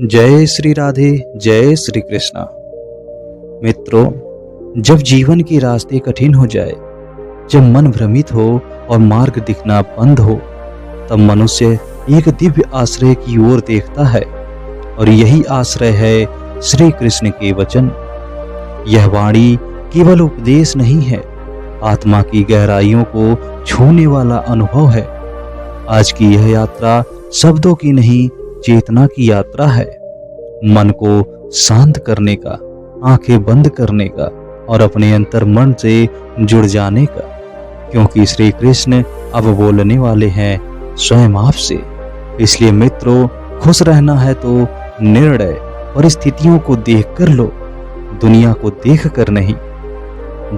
जय श्री राधे, जय श्री कृष्णा। मित्रों, जब जीवन के रास्ते कठिन हो जाए, जब मन भ्रमित हो और मार्ग दिखना बंद हो, तब मनुष्य एक दिव्य आश्रय की ओर देखता है और यही आश्रय है श्री कृष्ण के वचन। यह वाणी केवल उपदेश नहीं है, आत्मा की गहराइयों को छूने वाला अनुभव है। आज की यह यात्रा शब्दों की नहीं, चेतना की यात्रा है। मन को शांत करने का, आंखें बंद करने का और अपने अंतर मन से जुड़ जाने का, क्योंकि श्री कृष्ण अब बोलने वाले हैं स्वयं आपसे। इसलिए मित्रों, खुश रहना है तो निर्णय परिस्थितियों को देख कर लो, दुनिया को देख कर नहीं।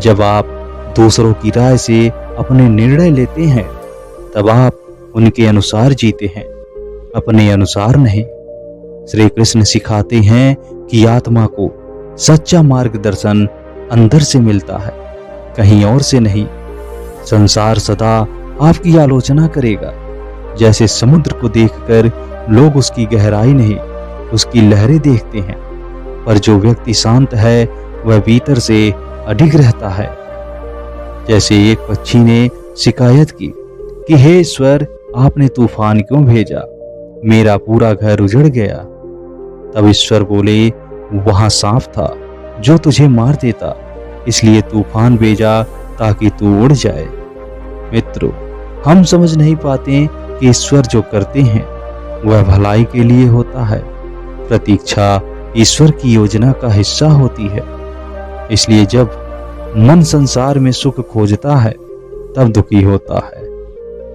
जब आप दूसरों की राय से अपने निर्णय लेते हैं, तब आप उनके अनुसार जीते हैं, अपने अनुसार नहीं। श्री कृष्ण सिखाते हैं कि आत्मा को सच्चा मार्गदर्शन अंदर से मिलता है, कहीं और से नहीं। संसार सदा आपकी आलोचना करेगा, जैसे समुद्र को देखकर लोग उसकी गहराई नहीं, उसकी लहरें देखते हैं। पर जो व्यक्ति शांत है, वह भीतर से अडिग रहता है। जैसे एक पक्षी ने शिकायत की कि हे ईश्वर, आपने तूफान क्यों भेजा, मेरा पूरा घर उजड़ गया। तब ईश्वर बोले, वहां सांप था जो तुझे मार देता, इसलिए तूफान भेजा ताकि तू उड़ जाए। मित्रों, हम समझ नहीं पाते कि ईश्वर जो करते हैं वह भलाई के लिए होता है। प्रतीक्षा ईश्वर की योजना का हिस्सा होती है। इसलिए जब मन संसार में सुख खोजता है, तब दुखी होता है।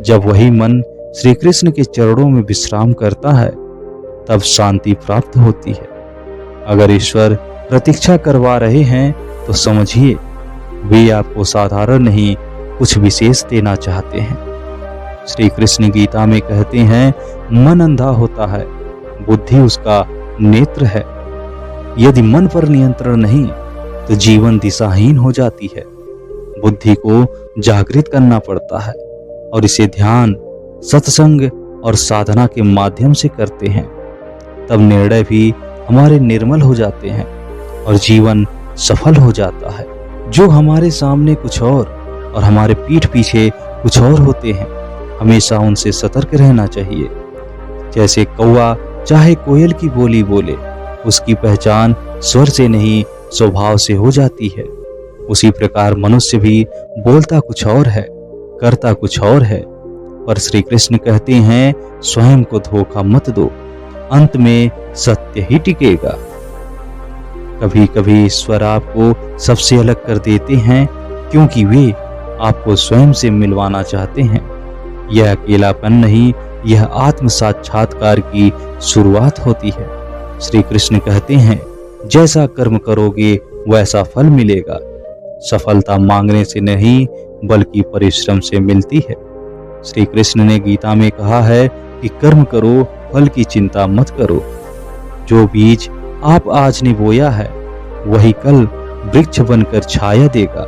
जब वही मन श्री कृष्ण के चरणों में विश्राम करता है, तब शांति प्राप्त होती है। अगर ईश्वर प्रतीक्षा करवा रहे हैं, तो समझिए वे आपको साधारण नहीं, कुछ विशेष देना चाहते हैं। श्री कृष्ण गीता में कहते हैं, मन अंधा होता है, बुद्धि उसका नेत्र है। यदि मन पर नियंत्रण नहीं, तो जीवन दिशाहीन हो जाती है। बुद्धि को जागृत करना पड़ता है और इसे ध्यान, सत्संग और साधना के माध्यम से करते हैं। तब निर्णय भी हमारे निर्मल हो जाते हैं और जीवन सफल हो जाता है। जो हमारे सामने कुछ और हमारे पीठ पीछे कुछ और होते हैं, हमेशा उनसे सतर्क रहना चाहिए। जैसे कौवा चाहे कोयल की बोली बोले, उसकी पहचान स्वर से नहीं, स्वभाव से हो जाती है। उसी प्रकार मनुष्य भी बोलता कुछ और है, करता कुछ और है। पर श्री कृष्ण कहते हैं, स्वयं को धोखा मत दो, अंत में सत्य ही टिकेगा। कभी कभी ईश्वर आपको सबसे अलग कर देते हैं, क्योंकि वे आपको स्वयं से मिलवाना चाहते हैं। यह अकेलापन नहीं, यह आत्म साक्षात्कार की शुरुआत होती है। श्री कृष्ण कहते हैं, जैसा कर्म करोगे वैसा फल मिलेगा। सफलता मांगने से नहीं, बल्कि परिश्रम से मिलती है। श्री कृष्ण ने गीता में कहा है कि कर्म करो, फल की चिंता मत करो। जो बीज आप आज ने बोया है, वही कल वृक्ष बनकर छाया देगा।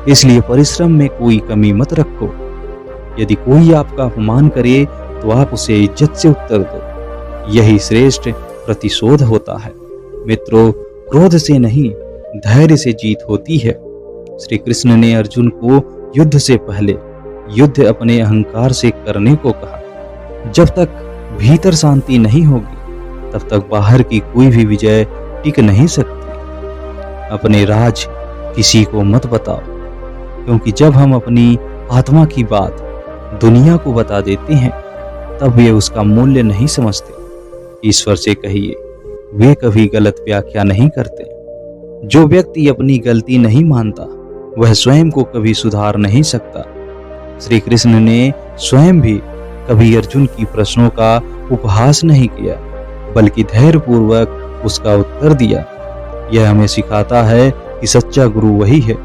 इसलिए परिश्रम में कोई कमी मत रखो। यदि कोई आपका अपमान करे, तो आप उसे इज्जत से उत्तर दो। यही श्रेष्ठ प्रतिशोध होता है। मित्रों, क्रोध से नहीं, धैर्य से जीत होती है। श्री कृष्ण ने अर्जुन को युद्ध से पहले युद्ध अपने अहंकार से करने को कहा। जब तक भीतर शांति नहीं होगी, तब तक बाहर की कोई भी विजय टिक नहीं सकती। अपने राज किसी को मत बताओ, क्योंकि जब हम अपनी आत्मा की बात दुनिया को बता देते हैं, तब वे उसका मूल्य नहीं समझते। ईश्वर से कहिए, वे कभी गलत व्याख्या नहीं करते। जो व्यक्ति अपनी गलती नहीं मानता, वह स्वयं को कभी सुधार नहीं सकता। श्री कृष्ण ने स्वयं भी कभी अर्जुन की प्रश्नों का उपहास नहीं किया, बल्कि धैर्य पूर्वक उसका उत्तर दिया। यह हमें सिखाता है कि सच्चा गुरु वही है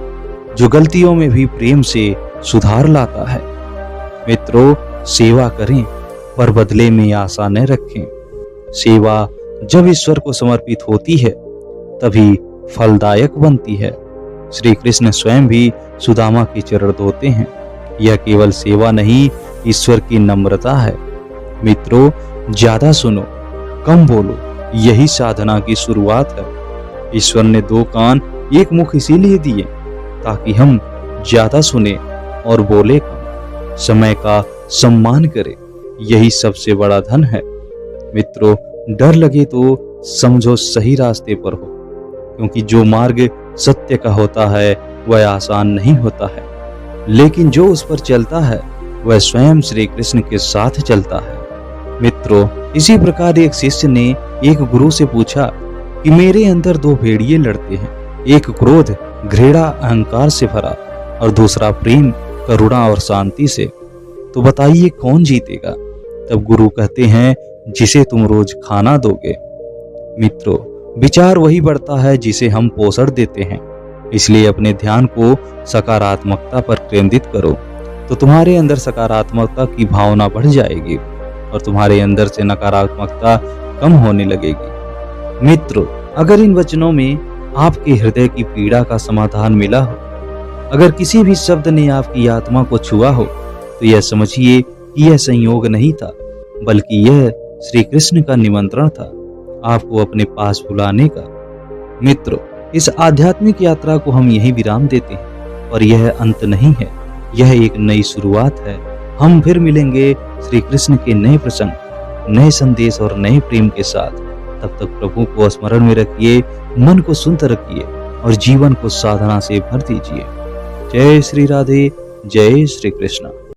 जो गलतियों में भी प्रेम से सुधार लाता है। मित्रों, सेवा करें, पर बदले में आशा न रखें। सेवा जब ईश्वर को समर्पित होती है, तभी फलदायक बनती है। श्री कृष्ण स्वयं भी सुदामा के चरण धोते हैं। यह केवल सेवा नहीं, ईश्वर की नम्रता है। मित्रों, ज्यादा सुनो, कम बोलो, यही साधना की शुरुआत है। ईश्वर ने 2 कान 1 मुख इसीलिए दिए ताकि हम ज्यादा सुने और बोले कम, समय का सम्मान करें। यही सबसे बड़ा धन है। मित्रों, डर लगे तो समझो सही रास्ते पर हो, क्योंकि जो मार्ग सत्य का होता है वह आसान नहीं होता है, लेकिन जो उस पर चलता है वह स्वयं श्री कृष्ण के साथ चलता है। मित्रों, इसी प्रकार एक शिष्य ने एक गुरु से पूछा कि मेरे अंदर 2 भेड़िए लड़ते हैं, एक क्रोध घृणा अहंकार से भरा और दूसरा प्रेम करुणा और शांति से, तो बताइए कौन जीतेगा? तब गुरु कहते हैं, जिसे तुम रोज खाना दोगे। मित्रों, विचार वही बढ़ता है जिसे हम पोषण देते हैं, इसलिए अपने ध्यान को सकारात्मकता पर केंद्रित करो तो तुम्हारे अंदर सकारात्मकता की भावना बढ़ जाएगी और तुम्हारे अंदर से नकारात्मकता कम होने लगेगी। मित्रों, अगर इन वचनों में आपके हृदय की पीड़ा का समाधान मिला हो, अगर किसी भी शब्द ने आपकी आत्मा को छुआ हो, तो यह समझिए कि यह संयोग नहीं था, बल्कि यह श्री कृष्ण का निमंत्रण था आपको अपने पास बुलाने का। मित्रों, इस आध्यात्मिक यात्रा को हम यहीं विराम देते हैं और यह अंत नहीं है, यह एक नई शुरुआत है। हम फिर मिलेंगे श्री कृष्ण के नए प्रसंग, नए संदेश और नए प्रेम के साथ। तब तक प्रभु को स्मरण में रखिए, मन को सुनते रखिए और जीवन को साधना से भर दीजिए। जय श्री राधे, जय श्री कृष्ण।